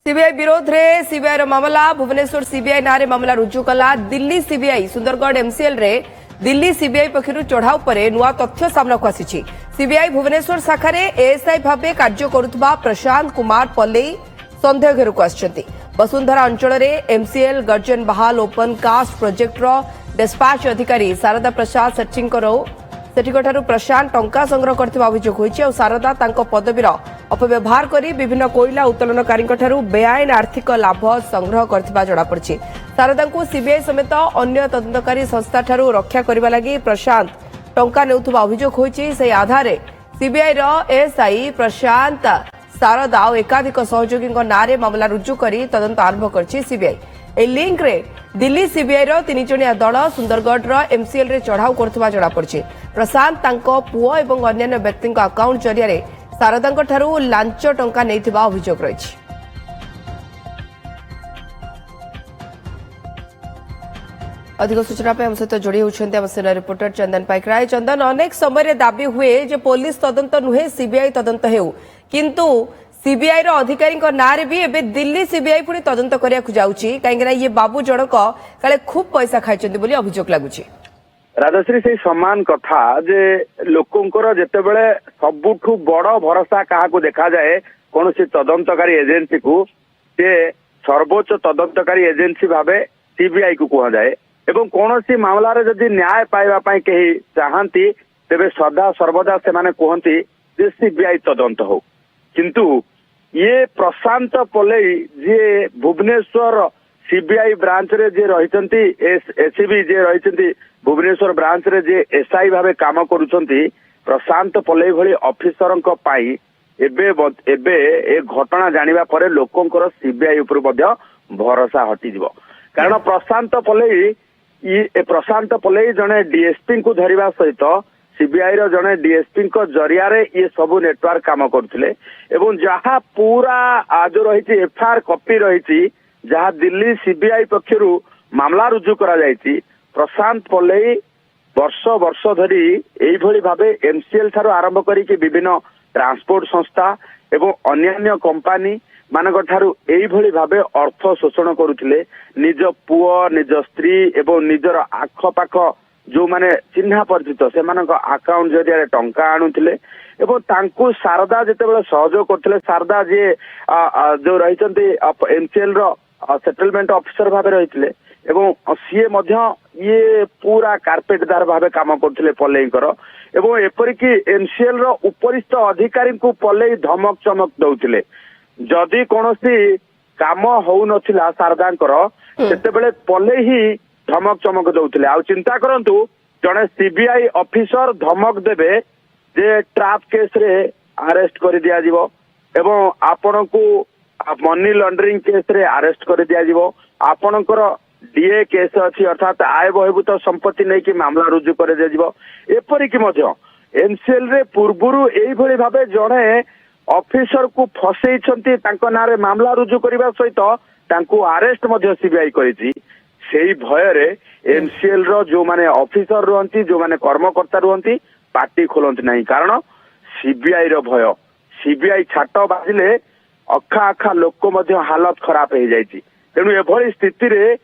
CBI विरोध रे CBI मामला भुवनेश्वर सीबीआई नारे मामला रुजु कला दिल्ली सीबीआई सुंदरगढ़ एमसीएल रे दिल्ली सीबीआई पक्षर चढ़ाऊ पर नुआ तथ्य सामना आसी सीबीआई भुवनेश्वर शाखा एएसआई भाव कार्य करुवा प्रशांत कुमार पल्लई सन्देह घेरक आछंती वसुंधरा अंचल में एमसीएल गर्जन बहाल ओपन कास्ट प्रोजेक्टर डिस्पैच अधिकारी शारदा प्रसाद सेठीठार प्रशांत टंका संग्रह करथिबा अभियोग होईछि और शारदा तांको पदवीर अपव्यवहार करी विभिन्न कोयला उत्तोलनकारी बेआईन आर्थिक लाभ संग्रह करथिबा जणा पड़छि। शारदा को सीबीआई समेत अन्य तदंतकारी संस्था ठारू रक्षा करबा लागि प्रशांत टंका नेउथबा अभियोग होईछि। से आधार सीबीआई रो एएसआई प्रशांत शारदा और एकाधिक सहयोगी नारे मामला रुजु करी तदंत आरंभ करछि सीबीआई। ए लिंक रे दिल्ली सीबीआई रो 3 जणिया दल सुंदरगढ़ रो एमसीएल रे चढ़ाऊ करथिबा जणा पड़छि। प्रशांत तांको पुओ एवं अन्य व्यक्ति अकाउंट जरिया शारदा ठारू लांच टंका नेइथिबा अभियोग रहिछि। अधिक सूचना पे हम सहित जोड़ी होछन्ते हम सेना रिपोर्टर चंदन पाइकराय। चंदन, अनेक समय दाबी हुए जे पुलिस तदंत नुहे सीबीआई तदंत हेउ किंतु सीबीआई रो अधिकारी नारे भी एबे दिल्ली सीबीआई पुणी तदंत करिया जाउछि काहेकि ये बाबू जनक काले खूब पैसा खाइछन्ती बोली अभियोग लागुछि। राजश्री से समान कथा जे लोकंकर जेतेबेले सबुठु बड़ भरोसा काहाकू देखा जाए कौन तदंतकारी एजेंसी को से सर्वोच्च तदंतकारी एजेंसी भावे सीबीआई को कहा जाए एवं कौन मामला रे जदि न्याय पाइबा पई कही चाहती तेबे सदा सर्वदा से माने कहती जे सीबीआई तदंत हो किंतु ये प्रशांत पल्लई जे भुवनेश्वर सीबीआई ब्रांच रे जे रहिसंती एसीबी जे रहिसंती भुवनेश्वर ब्रांच रे जे एसआई भावे काम करूछंती प्रशांत पल्लई भली ऑफिसरंक पाई एबे ए घटना जानिबा परे लोकंकर सीबीआई ऊपर मध्य भरोसा हटि जिवो कारण प्रशांत पल्लई जने डीएसपी को धरिबा सहित सीबीआई रो जने डीएसपी को जरिया रे ये सबु नेटवर्क काम करथिले एवं जहा पूरा जो रहिछि एफआईआर कॉपी रहिछि जहा दिल्ली सीबीआई पक्षरु मामला रुजु करा जायछि प्रशांत पल्लई वर्ष धरी एई भली भाबे एमसीएल थारो आरंभ करी कि विभिन्न ट्रांसपोर्ट संस्था एवं अन्य कंपनी मानक ठारू एई भली भाबे अर्थ शोषण करुथिले निज पुओ निज स्त्री एवं निजर आखपाख जो माने चिन्हा परिचित से अकाउंट जरिया टंका आणुथिले एवं तांकु शारदा जेतेबेले सहयोग करथिले शारदा जे जो रहिसंती एमसीएल रो सेटलमेंट ऑफिसर भाबे रहिथिले एवं सीए मध्य ये पूरा कार्पेटदार भाबे काम करथिले पल्लईकर एवं एपरिकी एमसीएल रो उपरिस्थ अधिकारी को पल्लई धमक चमक दउथिले जदि कोनोसी काम होउ नथिला शारदांकर सेतेबेले पल्लई ही धमक चमक दउथिले आ चिंता करंतु जने सीबीआई ऑफिसर धमक देबे जे ट्रैप केस रे अरेस्ट कर दिया जिवो एवं आपण को मनी लॉन्ड्रिंग केस रे अरेस्ट कर दिया जिवो आपणकर डीए केस अछि अर्थात आय बहिभूत संपत्ति नै कि मामला रुजु कर दिया जिवो एपरिकी मध्य एमसीएल रे पूर्वरु एई भली भाबे जणे ऑफिसर को फसेई छंती तांको नारे मामला रुजु करिबा सहित तांको अरेस्ट मध्य सीबीआई करिछि सेई भय रे एमसीएल रो जो माने ऑफिसर रहंती जो माने कर्मकर्ता रहंती पार्टी खोलंती नहीं कारण सीबीआई रो भय सीबीआई छाट बाजिले अखा अखा लोक मध्य हालत खराब हो जाइछि तेणु एभली स्थिति रे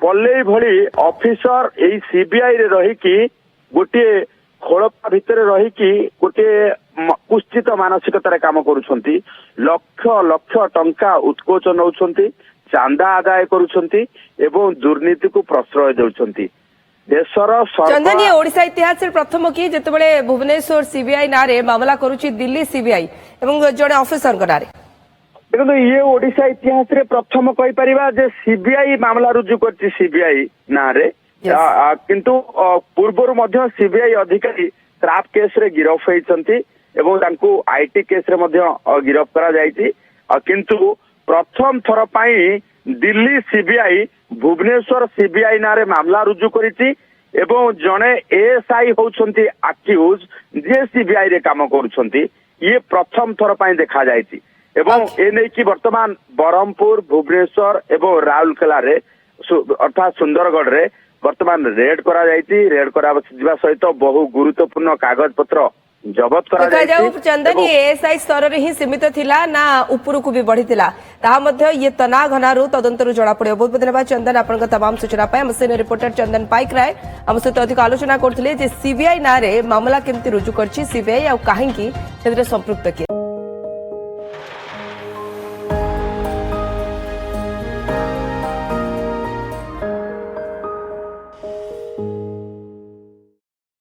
पल्लई भली ऑफिसर एई सीबीआई रे रही कि गोटे खोलपा भितर रही कि गोटे कुश्चित मानसिकतार काम करुछंती लक्ष लक्ष टंका उत्कोच नउछंती चांदा आदाय करुछंती एवं दुर्नीति को प्रश्रय देउछंती देशर चंदन ये ओडिशा इतिहास प्रथम कि जेतेबेले भुवनेश्वर सीबीआई नारे मामला करूची दिल्ली सीबीआई एवं जड़े ऑफिसर नारे देखो ये ओडिशा इतिहास रे प्रथम कहि परिबा जे सीबीआई मामला रुजु करछि सीबीआई नारे किंतु पूर्वरु मध्य सीबीआई अधिकारी ट्रैप केस रे गिरफ होइछंती एवं तांको आईटी केस रे मध्य गिरफ करा जायछि किंतु प्रथम थर पाई दिल्ली सीबीआई भुवनेश्वर सीबीआई नारे मामला रुजु करिछि एवं जणे एएसआई होउछंती अक्यूज जे सीबीआई रे काम करूछंती ये प्रथम थर पाई देखा जायछि एवं ए नै कि वर्तमान बरहमपुर भुवनेश्वर एवं राउरकेला रे अर्थात सुंदरगढ़ रे वर्तमान रेड करा जायछि रेड करा जिबा सहित बहु गुरुत्वपूर्ण कागज पत्र जबत ଦେଖାଯାଉ ଚନ୍ଦନ କରାଯାଇଛି। ଏଏସ୍ଆଇ ସ୍ତରରେ ହିଁ ସୀମିତ ଥିଲା ନା ଉପରକୁ ବି ବଢିଥିଲା ତାହା ମଧ୍ୟ ଇଏ ତନାଘନାରୁ ତଦନ୍ତରୁ ଜଣାପଡିବ। ବହୁତ ବହୁତ ଧନ୍ୟବାଦ ଚନ୍ଦନ ଆପଣଙ୍କ ତମାମ ସୂଚନା ପାଇଁ। ଆମ ସିନିୟର ରିପୋର୍ଟର ଚନ୍ଦନ ପାଇକ ରାୟ ଆମ ସହିତ ଅଧିକ ଆଲୋଚନା କରୁଥିଲେ ଯେ ସିବିଆଇ ନାଁରେ ମାମଲା କେମିତି ରୁଜୁ କରିଛି ସିବିଆଇ ଆଉ କାହିଁକି ସେଥିରେ ସମ୍ପୃକ୍ତ କିଏ।